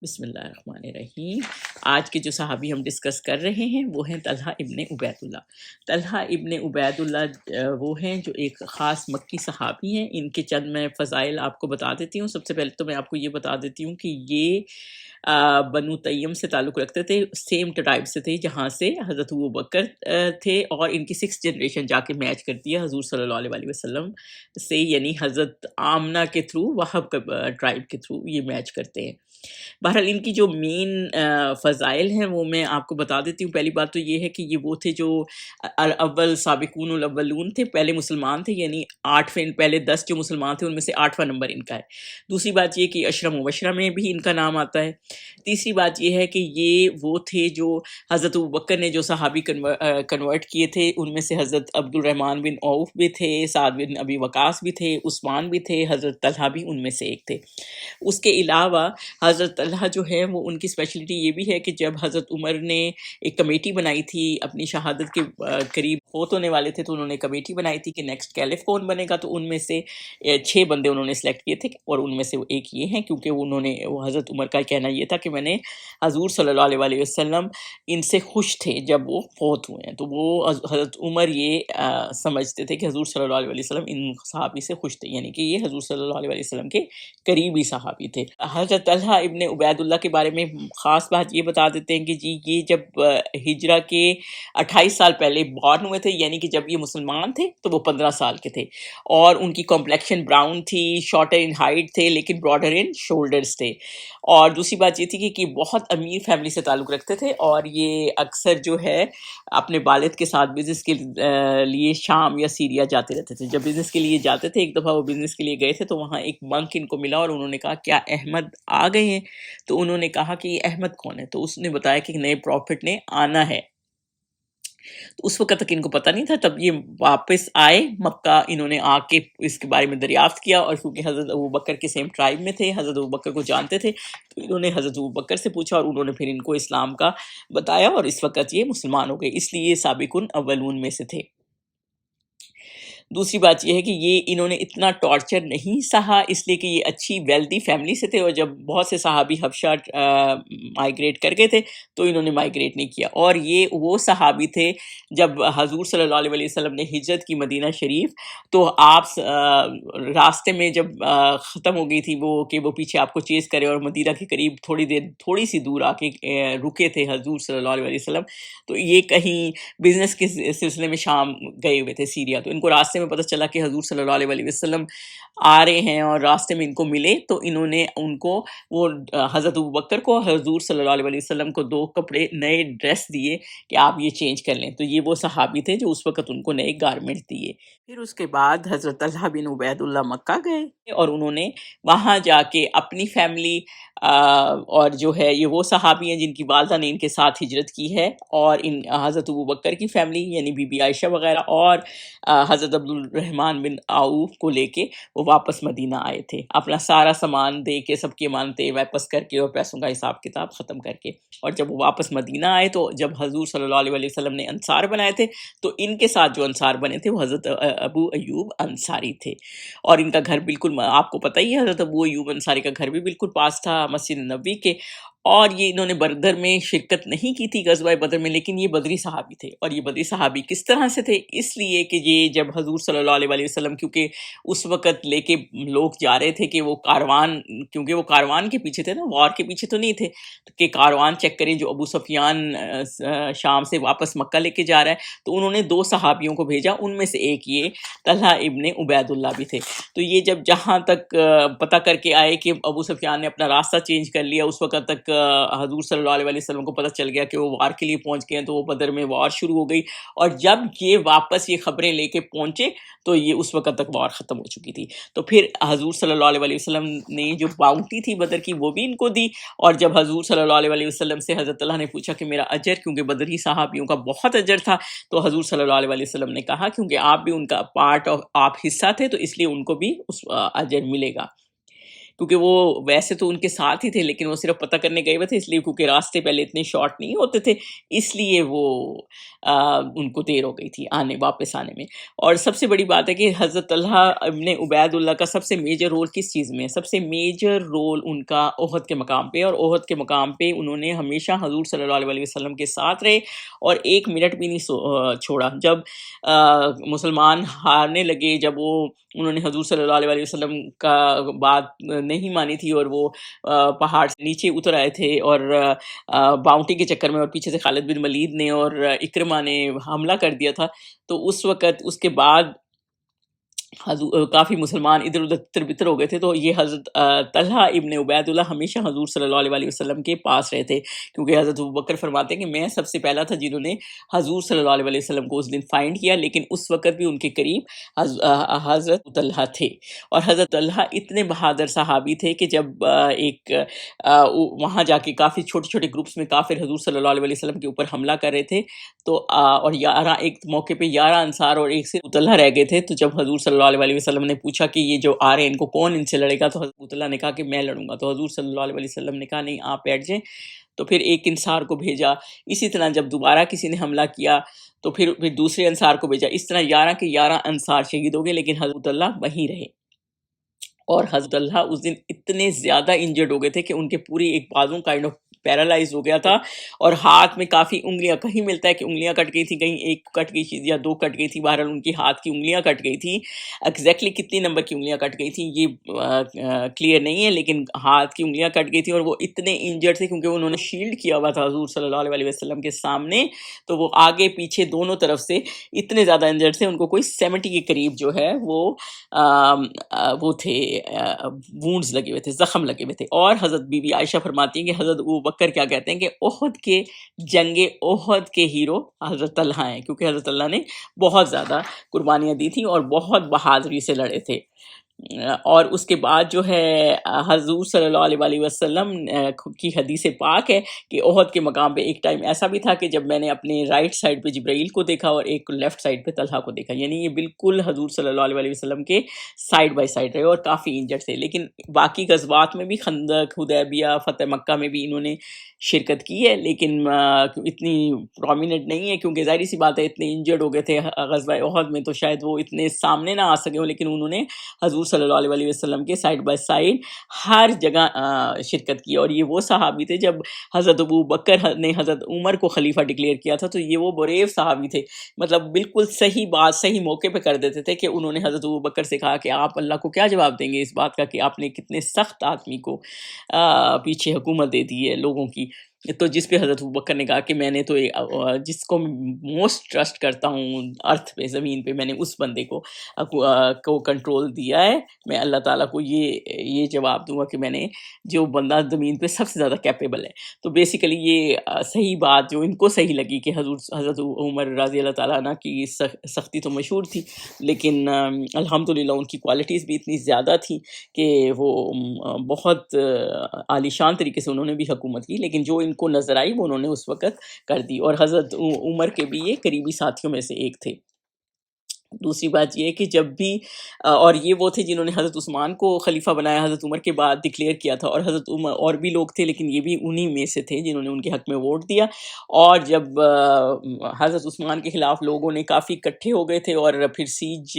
بسم اللہ الرحمن الرحیم۔ آج کے جو صحابی ہم ڈسکس کر رہے ہیں وہ ہیں طلحہ ابن عبید اللہ۔ طلحہ ابن عبید اللہ وہ ہیں جو ایک خاص مکی صحابی ہیں۔ ان کے چند میں فضائل آپ کو بتا دیتی ہوں۔ سب سے پہلے تو میں آپ کو یہ بتا دیتی ہوں کہ یہ بنو تیم سے تعلق رکھتے تھے، سیم ٹرائب سے تھے جہاں سے حضرت ابوبکر تھے، اور ان کی 6 جنریشن جا کے میچ کرتی ہے حضور صلی اللہ علیہ وسلم سے، یعنی حضرت آمنہ کے تھرو، وہب ٹرائب کے تھرو یہ میچ کرتے ہیں۔ بہرحال ان کی جو مین فضائل ہیں وہ میں آپ کو بتا دیتی ہوں۔ پہلی بات تو یہ ہے کہ یہ وہ تھے جو اول سابقون الاولون تھے، پہلے مسلمان تھے، یعنی 8 پہلے 10 جو مسلمان تھے ان میں سے 8واں نمبر ان کا ہے۔ دوسری بات یہ کہ عشرہ مبشرہ میں بھی ان کا نام آتا ہے۔ تیسری بات یہ ہے کہ یہ وہ تھے جو حضرت ابوبکر نے جو صحابی کنورٹ کیے تھے، ان میں سے حضرت عبد الرحمن بن عوف بھی تھے، سعد بن ابی وقاص بھی تھے، عثمان بھی تھے، حضرت طلحہ بھی ان میں سے ایک تھے۔ اس کے علاوہ حضرت طلحہ جو ہے وہ ان کی اسپیشلٹی یہ بھی ہے کہ جب حضرت عمر نے ایک کمیٹی بنائی تھی اپنی شہادت کے قریب فوت ہونے والے تھے، تو انہوں نے کمیٹی بنائی تھی کہ نیکسٹ کیلف کون بنے گا، تو ان میں سے 6 بندے انہوں نے سلیکٹ کیے تھے، اور ان میں سے ایک یہ ہیں، کیونکہ وہ حضرت عمر کا کہنا یہ تھا کہ میں نے حضور صلی اللہ علیہ وسلم ان سے خوش تھے جب وہ فوت ہوئے ہیں، تو وہ حضرت عمر یہ سمجھتے تھے کہ حضور صلی اللہ علیہ وسلم ان صحابی سے خوش تھے، یعنی کہ یہ حضور صلی اللہ علیہ وسلم کے قریبی صحابی تھے۔ حضرت طلحہ ابن عبید اللہ کے بارے میں خاص بات یہ بتا دیتے ہیں کہ جی یہ جب ہجرہ کے 28 سال پہلے بورن ہوئے تھے، یعنی کہ جب یہ مسلمان تھے تو وہ 15 سال کے تھے، اور ان کی کمپلیکشن براؤن تھی، شارٹر ان ہائٹ تھے لیکن براڈر ان شولڈرز تھے۔ اور دوسری بات یہ تھی کہ بہت امیر فیملی سے تعلق رکھتے تھے، اور یہ اکثر جو ہے اپنے والد کے ساتھ بزنس کے لیے شام یا سیریا جاتے رہتے تھے۔ جب بزنس کے لیے جاتے تھے، ایک دفعہ وہ بزنس کے لیے گئے تھے تو وہاں ایک منک ان کو ملا، اور انہوں نے کہا کیا احمد آ گئے ہیں؟ تو انہوں نے کہا کہ یہ احمد کون ہے؟ تو اس نے بتایا کہ نئے پروفٹ نے آنا ہے۔ تو اس وقت تک ان کو پتہ نہیں تھا، تب یہ واپس آئے مکہ، انہوں نے آ کے اس کے بارے میں دریافت کیا، اور کیونکہ حضرت ابوبکر کے سیم ٹرائب میں تھے، حضرت ابوبکر کو جانتے تھے، تو انہوں نے حضرت ابوبکر سے پوچھا، اور انہوں نے پھر ان کو اسلام کا بتایا، اور اس وقت یہ مسلمان ہو گئے، اس لیے یہ سابقون اولون میں سے تھے۔ دوسری بات یہ ہے کہ یہ انہوں نے اتنا ٹارچر نہیں سہا، اس لیے کہ یہ اچھی ویلدی فیملی سے تھے، اور جب بہت سے صحابی حبشہ مائیگریٹ کر گئے تھے تو انہوں نے مائیگریٹ نہیں کیا، اور یہ وہ صحابی تھے جب حضور صلی اللہ علیہ وسلم نے ہجرت کی مدینہ شریف، تو آپ راستے میں جب ختم ہو گئی تھی وہ کہ وہ پیچھے آپ کو چیز کرے، اور مدینہ کے قریب تھوڑی سی دور آ کے رکے تھے حضور صلی اللہ علیہ وسلم، تو یہ کہیں بزنس کے سلسلے میں شام گئے ہوئے تھے، سیریا، تو ان کو راستے میں پتہ چلا کہ حضور صلی اللہ علیہ وسلم آ رہے ہیں، اور راستے میں ان کو ملے، تو انہوں نے ان کو وہ حضرت ابوبکر کو، حضور صلی اللہ علیہ وسلم کو 2 کپڑے نئے ڈریس دیے کہ آپ یہ چینج کر لیں، تو یہ وہ صحابی تھے جو اس وقت ان کو نئے گارمنٹ دیے۔ پھر اس کے بعد حضرت طلحہ بن عبید اللہ مکہ گئے، اور انہوں نے وہاں جا کے اپنی فیملی اور جو ہے یہ وہ صحابی ہیں جن کی والدہ نے ان کے ساتھ ہجرت کی ہے، اور ان حضرت ابوبکر کی فیملی یعنی بی بی عائشہ وغیرہ، اور حضرت عبد الرحمن بن عوف کو لے کے وہ واپس مدینہ آئے تھے، اپنا سارا سامان دے کے، سب کی امانتیں واپس کر کے، اور پیسوں کا حساب کتاب ختم کر کے، اور جب وہ واپس مدینہ آئے تو جب حضور صلی اللہ علیہ وسلم نے انصار بنائے تھے، تو ان کے ساتھ جو انصار بنے تھے وہ حضرت ابو ایوب انصاری تھے، اور ان کا گھر بالکل آپ کو پتہ ہی ہے، حضرت ابو ایوب انصاری کا گھر بھی بالکل پاس تھا مسجد نبوی کے، اور یہ انہوں نے بدر میں شرکت نہیں کی تھی، غزوہ بدر میں، لیکن یہ بدری صحابی تھے۔ اور یہ بدری صحابی کس طرح سے تھے؟ اس لیے کہ یہ جب حضور صلی اللہ علیہ وسلم، کیونکہ اس وقت لے کے لوگ جا رہے تھے کہ وہ کاروان، کیونکہ وہ کاروان کے پیچھے تھے نا، وار کے پیچھے تو نہیں تھے، کہ کاروان چیک کریں جو ابو سفیان شام سے واپس مکہ لے کے جا رہا ہے، تو انہوں نے 2 صحابیوں کو بھیجا، ان میں سے ایک یہ طلحہ ابن عبید اللہ بھی تھے۔ تو یہ جب جہاں تک پتہ کر کے آئے کہ ابو سفیان نے اپنا راستہ چینج کر لیا، اس وقت تک حضور صلی اللہ علیہ وسلم کو پتہ چل گیا کہ وہ وار کے لیے پہنچ گئے ہیں، تو وہ بدر میں وار شروع ہو گئی، اور جب یہ واپس یہ خبریں لے کے پہنچے تو یہ اس وقت تک وار ختم ہو چکی تھی، تو پھر حضور صلی اللہ علیہ وسلم نے جو باؤنٹی تھی بدر کی وہ بھی ان کو دی، اور جب حضور صلی اللہ علیہ وسلم سے حضرت اللہ نے پوچھا کہ میرا اجر، کیونکہ بدری صحابیوں کا بہت اجر تھا، تو حضور صلی اللہ علیہ وسلم نے کہا کیونکہ آپ بھی ان کا پارٹ آف آپ حصہ تھے، تو اس لیے ان کو بھی اس اجر ملے گا۔ کیونکہ وہ ویسے تو ان کے ساتھ ہی تھے لیکن وہ صرف پتہ کرنے گئے ہوئے تھے، اس لیے کیونکہ راستے پہلے اتنے شارٹ نہیں ہوتے تھے، اس لیے وہ ان کو دیر ہو گئی تھی واپس آنے میں۔ اور سب سے بڑی بات ہے کہ حضرت طلحہ ابن عبید اللہ کا سب سے میجر رول کس چیز میں ہے؟ سب سے میجر رول ان کا احد کے مقام پہ، اور احد کے مقام پہ انہوں نے ہمیشہ حضور صلی اللہ علیہ وسلم کے ساتھ رہے اور ایک منٹ بھی نہیں چھوڑا۔ جب مسلمان ہارنے لگے، جب انہوں نے حضور صلی اللہ علیہ وسلم کا بات نہیں مانی تھی اور وہ پہاڑ سے نیچے اتر آئے تھے اور باؤنٹی کے چکر میں، اور پیچھے سے خالد بن ولید نے اور اکرمہ نے حملہ کر دیا تھا، تو اس وقت اس کے بعد کافی مسلمان ادھر ادھر تر بتر ہو گئے تھے، تو یہ حضرت طلحہ ابن عبید اللہ ہمیشہ حضور صلی اللہ علیہ وسلم کے پاس رہے تھے، کیونکہ حضرت ابوبکر فرماتے ہیں کہ میں سب سے پہلا تھا جنہوں نے حضور صلی اللہ علیہ وسلم کو اس دن فائنڈ کیا، لیکن اس وقت بھی ان کے قریب حضرت طلحہ تھے۔ اور حضرت طلحہ اتنے بہادر صحابی تھے کہ جب ایک وہاں جا کے کافی چھوٹے چھوٹے گروپس میں کافر حضور صلی اللہ علیہ وسلم کے اوپر حملہ کر رہے تھے، تو اور 11 ایک موقع پہ 11 انصار اور ایک سے طلحہ رہ گئے تھے، تو جب حضور صلی اللہ علیہ وسلم نے پوچھا کہ یہ جو آ رہے ہیں ان کو کون ان سے لڑے گا، تو حضرت طلحہ نے کہا کہ میں لڑوں گا، تو حضور صلی اللہ علیہ وسلم نے کہا نہیں آپ بیٹھ جائیں، تو پھر ایک انصار کو بھیجا۔ اسی طرح جب دوبارہ کسی نے حملہ کیا تو پھر دوسرے انصار کو بھیجا، اس طرح 11 کے 11 انصار شہید ہو گئے، لیکن حضرت اللہ وہیں رہے۔ اور حضرت اللہ اس دن اتنے زیادہ انجرڈ ہو گئے تھے کہ ان کے پوری ایک بازو کائنڈ آف پیرالائز ہو گیا تھا، اور ہاتھ میں کافی انگلیاں، کہیں ملتا ہے کہ انگلیاں کٹ گئی تھی، کہیں ایک کٹ گئی تھی یا 2 کٹ گئی تھی، بہرحال ان کی ہاتھ کی انگلیاں کٹ گئی تھی۔ ایگزیکٹلی کتنی نمبر کی انگلیاں کٹ گئی تھیں یہ کلیئر نہیں ہے، لیکن ہاتھ کی انگلیاں کٹ گئی تھیں، اور وہ اتنے انجرڈ تھے کیونکہ انہوں نے شیلڈ کیا ہوا تھا حضور صلی اللہ علیہ وسلم کے سامنے، تو وہ آگے پیچھے دونوں طرف سے اتنے زیادہ انجرڈ تھے، ان کو کوئی 70 کے قریب جو ہے وہ تھے، وونڈز لگے ہوئے تھے، زخم لگے ہوئے تھے۔ اور حضرت بی بی عائشہ فرماتی ہیں کہ حضرت ابوبکر کیا کہتے ہیں کہ احد کے جنگ احد کے ہیرو حضرت طلحہ ہیں، کیونکہ حضرت طلحہ نے بہت زیادہ قربانیاں دی تھیں اور بہت بہادری سے لڑے تھے۔ اور اس کے بعد جو ہے حضور صلی اللہ علیہ وسلم کی حدیث پاک ہے کہ احد کے مقام پہ ایک ٹائم ایسا بھی تھا کہ جب میں نے اپنے رائٹ سائڈ پہ جبرائیل کو دیکھا اور ایک لیفٹ سائڈ پہ طلحہ کو دیکھا، یعنی یہ بالکل حضور صلی اللہ علیہ وسلم کے سائڈ بائی سائڈ رہے اور کافی انجرڈ تھے۔ لیکن باقی غزوات میں بھی، خندق، حدیبیہ، فتح مکہ میں بھی انہوں نے شرکت کی ہے، لیکن اتنی پرومیننٹ نہیں ہے، کیونکہ ظاہری سی بات ہے اتنے انجرڈ ہو گئے تھے غزوہ احد میں، تو شاید وہ اتنے سامنے نہ آ سکے ہوں، لیکن انہوں نے حضور صلی اللہ علیہ وسلم کے سائڈ بائی سائڈ ہر جگہ شرکت کی۔ اور یہ وہ صحابی تھے، جب حضرت ابو بکر نے حضرت عمر کو خلیفہ ڈکلیئر کیا تھا تو یہ وہ بریو صحابی تھے، مطلب بالکل صحیح بات صحیح موقع پہ کر دیتے تھے، کہ انہوں نے حضرت ابو بکر سے کہا کہ آپ اللہ کو کیا جواب دیں گے اس بات کا کہ آپ نے کتنے سخت آدمی کو پیچھے حکومت دے دی ہے لوگوں کی۔ تو جس پہ حضرت ابوبکر نے کہا کہ میں نے تو جس کو موسٹ ٹرسٹ کرتا ہوں ارتھ پہ، زمین پہ، میں نے اس بندے کو کنٹرول دیا ہے، میں اللہ تعالیٰ کو یہ جواب دوں گا کہ میں نے جو بندہ زمین پہ سب سے زیادہ کیپیبل ہے۔ تو بیسیکلی یہ صحیح بات جو ان کو صحیح لگی کہ حضرت عمر رضی اللہ تعالیٰ عنہ کی سختی تو مشہور تھی، لیکن الحمدللہ ان کی کوالٹیز بھی اتنی زیادہ تھیں کہ وہ بہت عالیشان طریقے سے انہوں نے بھی حکومت کی، لیکن جو ان کو نظر آئی وہ انہوں نے اس وقت کر دی، اور حضرت عمر کے بھی یہ قریبی ساتھیوں میں سے ایک تھے۔ دوسری بات یہ ہے کہ جب بھی اور یہ وہ تھے جنہوں نے حضرت عثمان کو خلیفہ بنایا حضرت عمر کے بعد ڈکلیئر کیا تھا، اور حضرت عمر اور بھی لوگ تھے لیکن یہ بھی انہی میں سے تھے جنہوں نے ان کے حق میں ووٹ دیا۔ اور جب حضرت عثمان کے خلاف لوگوں نے کافی اکٹھے ہو گئے تھے اور پھر سیج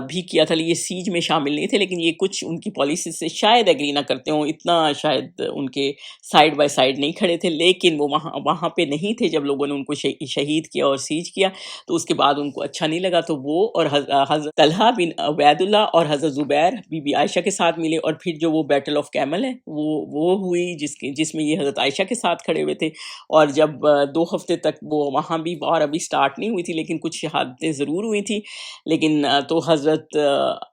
بھی کیا تھا، یہ سیج میں شامل نہیں تھے، لیکن یہ کچھ ان کی پالیسی سے شاید ایگری نہ کرتے ہوں، اتنا شاید ان کے سائڈ بائی سائڈ نہیں کھڑے تھے، لیکن وہ وہاں پہ نہیں تھے جب لوگوں نے ان کو شہید کیا اور سیج کیا، تو اس کے بعد ان کو اچھا نہیں لگا، تو وہ اور حضرت طلحہ بن عبید اللہ اور حضرت زبیر بی بی عائشہ کے ساتھ ملے، اور پھر جو وہ بیٹل آف کیمل ہے وہ ہوئی جس میں یہ حضرت عائشہ کے ساتھ کھڑے ہوئے تھے، اور جب 2 ہفتے تک وہ وہاں بھی وار ابھی سٹارٹ نہیں ہوئی تھی، لیکن کچھ شہادتیں ضرور ہوئی تھی، لیکن تو حضرت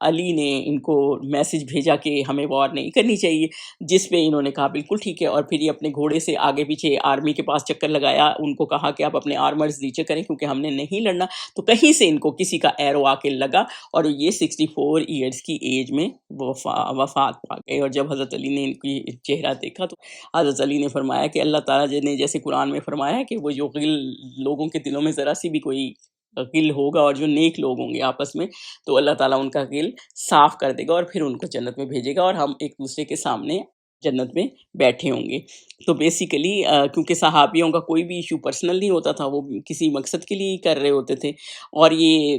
علی نے ان کو میسج بھیجا کہ ہمیں وار نہیں کرنی چاہیے، جس پہ انہوں نے کہا بالکل ٹھیک ہے، اور پھر یہ اپنے گھوڑے سے آگے پیچھے آرمی کے پاس چکر لگایا، ان کو کہا کہ آپ اپنے آرمرز نیچے کریں کیونکہ ہم نے نہیں لڑنا، تو کہیں سے ان کو کسی کا ایرو آ کے لگا اور یہ 64 ایئرز کی ایج میں وفات پا گئے۔ اور جب حضرت علی نے ان کی چہرہ دیکھا تو حضرت علی نے فرمایا کہ اللہ تعالیٰ نے جیسے قرآن میں فرمایا ہے کہ وہ جو غل لوگوں کے دلوں میں ذرا سی بھی کوئی غل ہوگا اور جو نیک لوگ ہوں گے آپس میں، تو اللہ تعالیٰ ان کا غل صاف کر دے گا اور پھر ان کو جنت میں بھیجے گا اور ہم ایک دوسرے کے سامنے جنت میں بیٹھے ہوں گے۔ تو بیسیکلی کیونکہ صحابیوں کا کوئی بھی ایشو پرسنل نہیں ہوتا تھا، وہ کسی مقصد کے لیے ہی کر رہے ہوتے تھے، اور یہ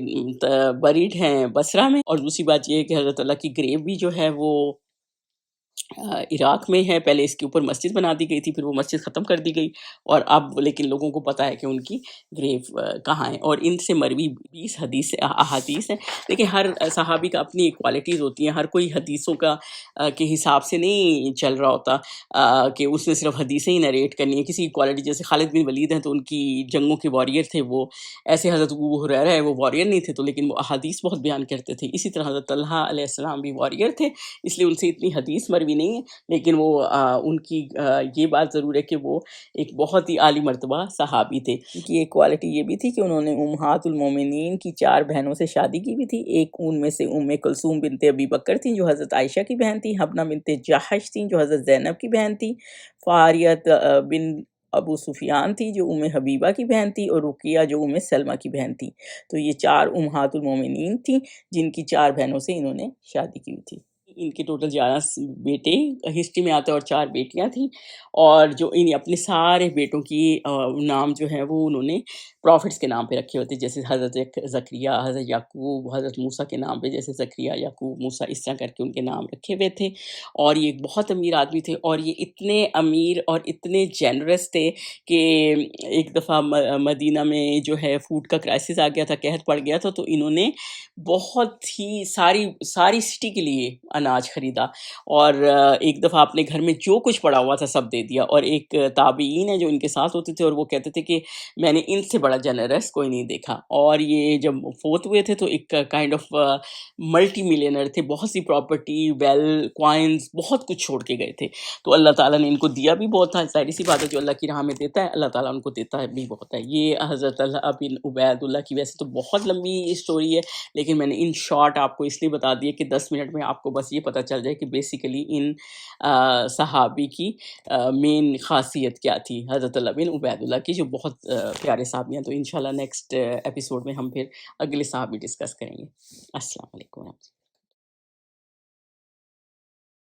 بریڈ ہیں بصرہ میں۔ اور دوسری بات یہ ہے کہ حضرت اللہ کی گریو بھی جو ہے وہ عراق میں ہے۔ پہلے اس کے اوپر مسجد بنا دی گئی تھی، پھر وہ مسجد ختم کر دی گئی، اور اب لیکن لوگوں کو پتہ ہے کہ ان کی گریو کہاں ہے، اور ان سے مروی 20 احادیث ہیں۔ دیکھیں ہر صحابی کا اپنی کوالٹیز ہوتی ہیں، ہر کوئی حدیثوں کا کے حساب سے نہیں چل رہا ہوتا کہ اس نے صرف حدیثیں ہی نریٹ کرنی ہیں۔ کسی کی کوالٹی، جیسے خالد بن ولید ہیں تو ان کی جنگوں کے واریر تھے وہ، ایسے حضرت ابو ہریرہ ہے وہ واریر نہیں تھے تو لیکن وہ احادیث بہت بیان کرتے تھے۔ اسی طرح حضرت طلحہ علیہ السلام بھی واریر تھے، اس لیے ان سے اتنی حدیث مروی نہیں ہے، لیکن وہ ان کی یہ بات ضرور ہے کہ وہ ایک بہت ہی عالی مرتبہ صحابی تھے۔ ان کی ایک کوالٹی یہ بھی تھی کہ انہوں نے امہات المومنین کی 4 بہنوں سے شادی کی بھی تھی۔ ایک ان میں سے کلثوم بنت ابی بکر تھیں جو حضرت عائشہ کی بہن تھی، حبنہ بنت جحش تھیں جو حضرت زینب کی بہن تھی، فاریت بن ابو سفیان تھی جو حبیبہ کی بہن تھی، اور رقیہ جو سلمہ کی بہن تھی۔ تو یہ 4 امہات المومنین تھیں جن کی 4 بہنوں سے انہوں نے شادی کی ہوئی تھی۔ ان کے ٹوٹل 11 بیٹے ہسٹری میں آتے ہیں اور 4 بیٹیاں تھیں، اور جو ان اپنے سارے بیٹوں کی نام جو ہیں وہ انہوں نے پروفٹس کے نام پہ رکھے ہوتے، جیسے حضرت زکریا، حضرت یعقوب، حضرت موسیٰ کے نام پہ جیسے زکریا، یعقوب، موسیٰ، اس طرح کر کے ان کے نام رکھے ہوئے تھے۔ اور یہ ایک بہت امیر آدمی تھے، اور یہ اتنے امیر اور اتنے جینرس تھے کہ ایک دفعہ مدینہ میں جو ہے فوڈ کا کرائسس آ گیا تھا، قحط پڑ گیا تھا، تو انہوں نے بہت ہی ساری سٹی کے لیے اناج خریدا، اور ایک دفعہ اپنے گھر میں جو کچھ پڑا ہوا تھا سب دے دیا۔ اور ایک تابعین ہے جو ان کے ساتھ ہوتے تھے، اور وہ کہتے تھے کہ میں نے ان سے بڑا جنرس کوئی نہیں دیکھا۔ اور یہ جب فوت ہوئے تھے تو ایک کائنڈ آف ملٹی ملینر تھے، بہت سی پراپرٹی، ویل، کوائنز، بہت کچھ چھوڑ کے گئے تھے۔ تو اللہ تعالیٰ نے ان کو دیا بھی بہت تھا، ظاہر سی بات ہے جو اللہ کی راہ میں دیتا ہے اللہ تعالیٰ ان کو دیتا ہے بھی بہت ہے۔ یہ حضرت طلحہ بن عبید اللہ کی ویسے تو بہت لمبی اسٹوری ہے، لیکن میں نے ان شارٹ آپ کو اس لیے بتا دیا کہ 10 منٹ میں آپ کو بس یہ پتہ چل جائے کہ بیسیکلی ان صحابی کی مین خاصیت کیا تھی، حضرت طلحہ بن عبید اللہ کی، جو بہت پیارے صحابی ہیں۔ تو انشاءاللہ نیکسٹ ایپیسوڈ میں ہم پھر اگلے صحابی ڈسکس کریں گے۔ السلام علیکم۔